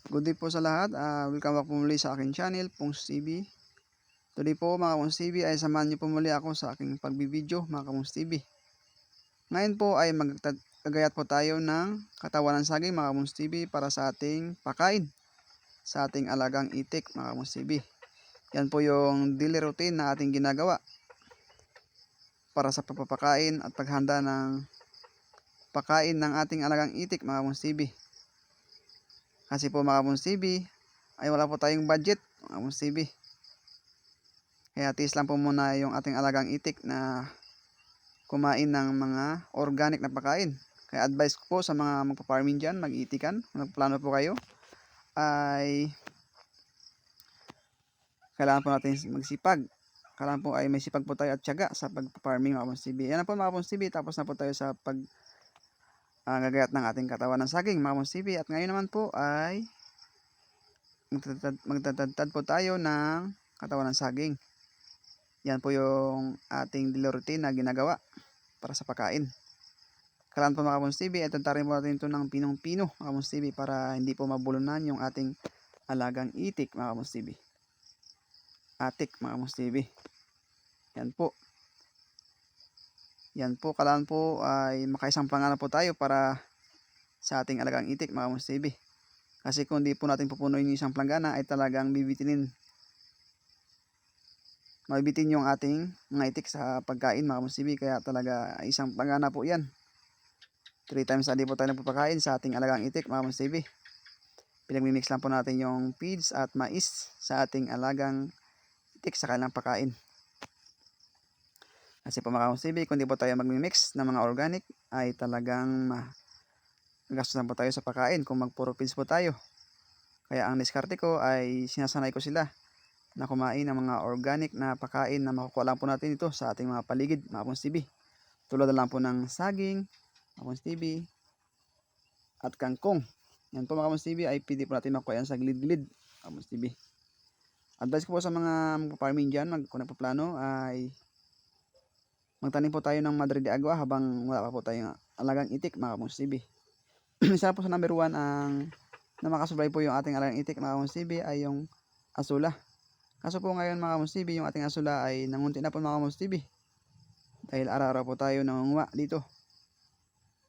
Good day po sa lahat. Welcome back po muli sa aking channel, Pongs TV. Today po mga Pongs TV ay samahan niyo po muli ako sa aking pagbibideo mga Pongs TV. Ngayon po ay magagayat po tayo ng katawan ng saging mga Pongs TV para sa ating pakain, sa ating alagang itik mga Pongs TV. Yan po yung daily routine na ating ginagawa para sa pagpapakain at paghanda ng pakain ng ating alagang itik mga Pongs TV. Kasi po mga Pongs TV ay wala po tayong budget mga Pongs TV. Kaya tiis lang po muna yung ating alagang itik na kumain ng mga organic na pagkain. Kaya advice ko po sa mga magpa-farming dyan, mag-itikan, kung nagplano po kayo, ay kailangan po natin magsipag. Kailangan po ay may sipag po tayo at tiyaga sa pag-farming mga Pongs TV. Yan na po mga Pongs TV, tapos na po tayo sa gagayat ng ating katawan ng saging mga Pongs TV. At ngayon naman po ay magtatad po tayo ng katawan ng saging. Yan po yung ating daily routine na ginagawa para sa pagkain. Kailangan po mga Pongs TV ay tatarin po natin ito ng pinong-pino mga Pongs TV para hindi po mabulunan yung ating alagang itik mga Pongs TV. Atik mga Pongs TV. Yan po. Yan po, kailangan po ay makaisang pangalan po tayo para sa ating alagang itik mga Pongs TV. Kasi kung di po natin pupunuin yung isang planggana ay talagang mabibitin yung ating mga itik sa pagkain mga Pongs TV. Kaya talaga isang planggana po yan. 3 times a day po tayo nagpapakain sa ating alagang itik mga Pongs TV. Pinagmimix lang po natin yung feeds at mais sa ating alagang itik sa kanilang pagkain. Kasi po mga Pongs TV, kung di po tayo magmimix ng mga organic ay talagang gastos po tayo sa pagkain kung magpuro feeds po tayo. Kaya ang diskarte ko ay sinasanay ko sila na kumain ng mga organic na pagkain na makukuha lang po natin ito sa ating mga paligid mga Pongs TV. Tulad na lang po ng saging, mga Pongs TV, at kangkong. Yan po mga Pongs TV ay pwede po natin makuha yan sa gilid-gilid mga Pongs TV. Advice ko po sa mga farming dyan, kung nagpaplano ay magtanim po tayo ng Madre de Agua habang wala pa po tayong alagang itik mga Pongs TV. Isa po sa number 1 ang na makasublay po yung ating alagang itik mga Pongs TV ay yung asula. Kaso po ngayon mga Pongs TV, yung ating asula ay nangunti na po mga Pongs TV. Dahil araw-araw po tayo nangunguha dito.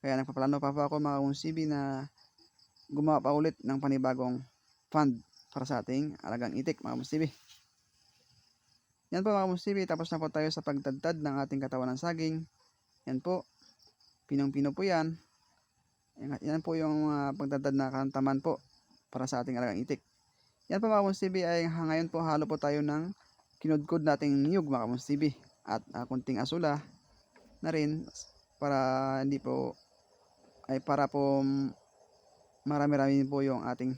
Kaya nagpaplano pa po ako mga Pongs TV na gumawa pa ulit ng panibagong fund para sa ating alagang itik mga Pongs TV. Yan po mga Pongs TV, tapos na po tayo sa pagtadtad ng ating katawan ng saging. Yan po, pinong-pino po yan. Yan po yung pagtadtad na kantaman po para sa ating alagang itik. Yan po mga Pongs TV, ay ngayon po halo po tayo ng kinudkod nating niyog mga Pongs TV at kunting asula na rin para hindi po ay para po marami-rami po yung ating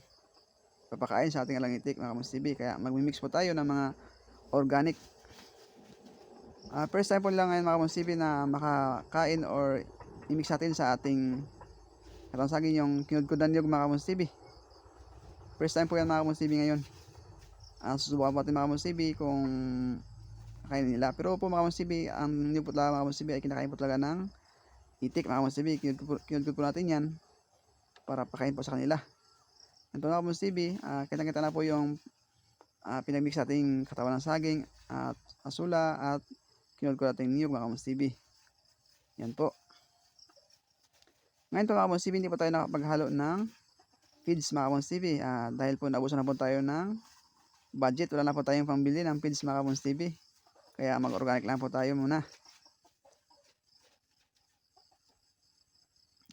papakain sa ating alagang itik mga Pongs TV. Kaya magmimix po tayo ng mga organic. First time po lang ngayon mga Pongs TV na makakain or i-mix natin sa ating katawan saging yung kinudkod na niyog mga Pongs TV. First time po yan mga Pongs TV ngayon. Susubukan po natin mga Pongs TV kung kakain nila. Pero po mga Pongs TV, ang niyog po talaga mga Pongs TV ay kinakain po talaga ng itik mga Pongs TV. Kinudkod po natin yan para pakain po sa kanila. Ito mga Pongs TV, kitang-kita na po yung pinagmix nating katawan ng saging at asula at kinudkod nating niyog mga Pongs TV. Yan po. Ngayon po mga Pongs TV, hindi po tayo nakapaghalo ng feeds mga Pongs TV dahil po naubusan na po tayo ng budget. Wala na po tayong pambili ng feeds mga Pongs TV. Kaya mag-organic lang po tayo muna.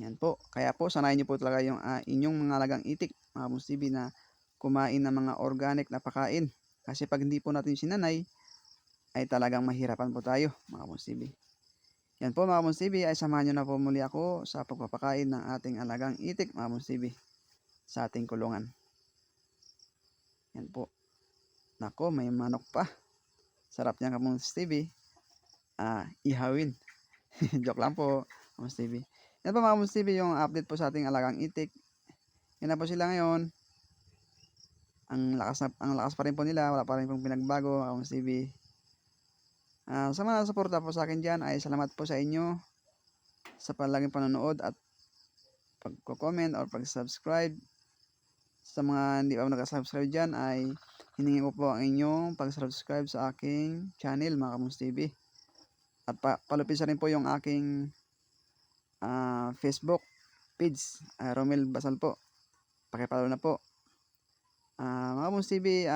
Yan po. Kaya po sanayin niyo po talaga yung inyong mga alagang itik mga Pongs TV na kumain ng mga organic na pagkain. Kasi pag hindi po natin sinanay ay talagang mahirapan po tayo mga Pongs TV. Yan po mga Pongs TV, ay samahan nyo na po muli ako sa pagpapakain ng ating alagang itik mga Pongs TV sa ating kulungan. Yan po. Nako, may manok pa. Sarap niya Pongs TV. Ihawin. Joke lang po Pongs TV. Yan po mga Pongs TV, yung update po sa ating alagang itik. Yan na po sila ngayon. Ang lakas pa rin po nila. Wala pa rin pong pinagbago mga Pongs TV. Sa mga suporta po sa akin dyan ay salamat po sa inyo sa palaging panonood at pagko-comment or pag-subscribe sa mga hindi pa nakasubscribe dyan ay hiningi ko po ang inyong pag-subscribe sa aking channel mga Kamoms TV. At palupin sa rin po yung aking Facebook page, Romel Basal po. Pakipollow na po. Mga Kamoms TV,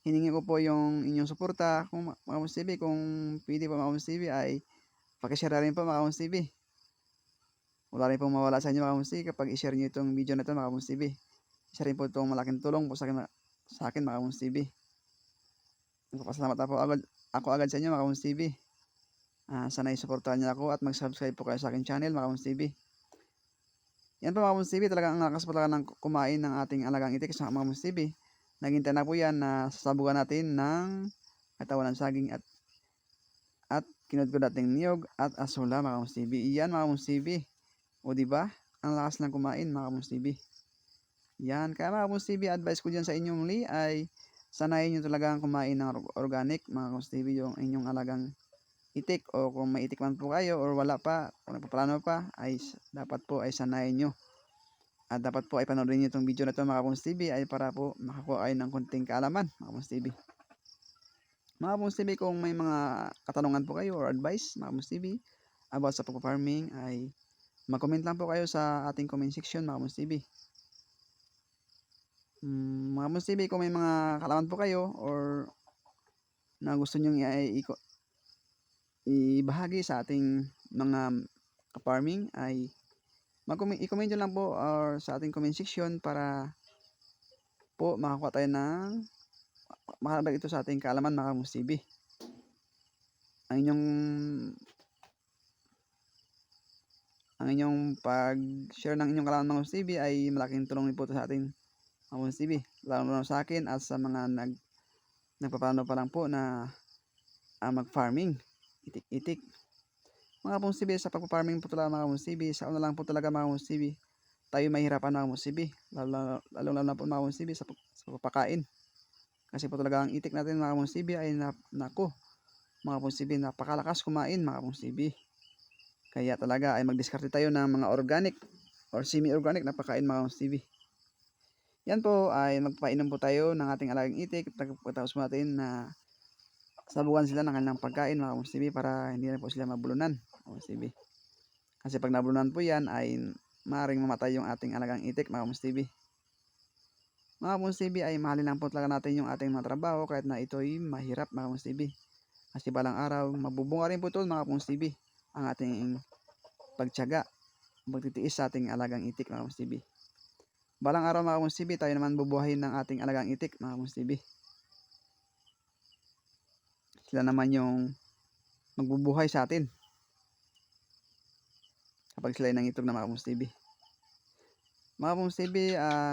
hiningi ko po yung inyong suporta. Kung mga Kamoms TV, kung pwede po mga Kamoms TV ay pakishare rin po mga Kamoms TV. Wala rin pong mawala sa inyo mga Kamoms TV kapag i-share nyo itong video na ito mga Kamoms TV. Isa rin po itong malaking tulong po sa akin mga Kamoms TV. Nagpapasalamat ako agad sa inyo mga Kamoms TV. Sana isuportahan niyo ako at mag-subscribe po kayo sa akin channel mga Kamoms TV. Yan po mga Kamoms TV, talagang ang lakas po talaga ng kumain ng ating alagang itik sa mga Kamoms TV. Naghintay na po yan na sasabugan natin ng katawan ng saging at kinudkod nating niyog at asula mga Kamoms TV. Iyan mga Kamoms TV. O diba? Ang lakas ng kumain mga Kamoms TV. Yan. Kaya mga Kamoms TV, advice ko dyan sa inyo muli ay sanayin nyo talagang kumain ng organic mga Kamoms TV, yung inyong alagang itik, o kung may itik man po kayo or wala pa, kung nagpaplano pa, ay dapat po ay sanayin nyo. At dapat po ay panoorin nyo itong video na ito mga Kamoms TV ay para po makakuha kayo ng konting kaalaman mga Kamoms TV. Mga Kamoms TV, kung may mga katanungan po kayo or advice mga Kamoms TV about sa pagpa-farming ay mag-comment lang po kayo sa ating comment section mga Kamoms TV. Mga Kamoms TV, kung may mga kaalaman po kayo or na gusto nyo ibahagi sa ating mga farming ay i-comment nyo lang po or sa ating comment section para po makakuha tayo ng makadagdag ito sa ating kaalaman mga Kamoms TV. Ang inyong pag-share ng inyong kaalaman mga Kamoms TV ay malaking tulong din po sa ating mga Kamoms TV, lalo sa akin at sa mga nagpaplano pa lang po na mag-farming itik-itik. Mga Kamoms TV, sa pagpa-farming po talaga mga Kamoms TV, sa una lang po talaga mga Kamoms TV, tayo mahirapan mga Kamoms TV, lalo na po mga Kamoms TV sa pagpakain. Kasi po talaga ang itik natin mga Kamoms TV ay mga Kamoms TV, napakalakas kumain mga Kamoms TV. Kaya talaga ay magdiskarte tayo ng mga organic or semi-organic na pagkain mga Kamoms TV. Yan po ay magpainom po tayo ng ating alagang itik, pagkatapos po natin na sabugan sila ng kanilang pagkain mga Kamoms TV para hindi na po sila mabulunan mga Kamoms TV. Kasi pag nabulunan po yan ay maaaring mamatay yung ating alagang itik mga Kamoms TV. Mga Kamoms TV, ay mahalin lang po talaga natin yung ating mga trabaho kahit na ito'y mahirap mga Kamoms TV. Kasi balang araw mabubunga rin po ito mga Kamoms TV ang ating pagtiyaga, pagtitiis sa ating alagang itik mga Kamoms TV. Balang araw mga Kamoms TV, tayo naman bubuhayin ng ating alagang itik mga Kamoms TV. Sila naman yung magbubuhay sa atin kapag sila ay nangitog na mga Kamoms TV. Mga Kamoms TV,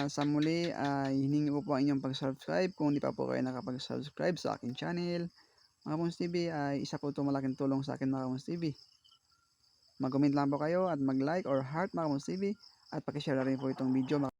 sa muli ay hiningi ko po ang inyong pag-subscribe. Kung hindi pa po kayo nakapag-subscribe sa akin channel mga Kamoms TV, ay isa po ito malaking tulong sa akin mga Kamoms TV. Mag-comment lang po kayo at mag-like or heart mga Kamoms TV at pakishare na rin po itong video mga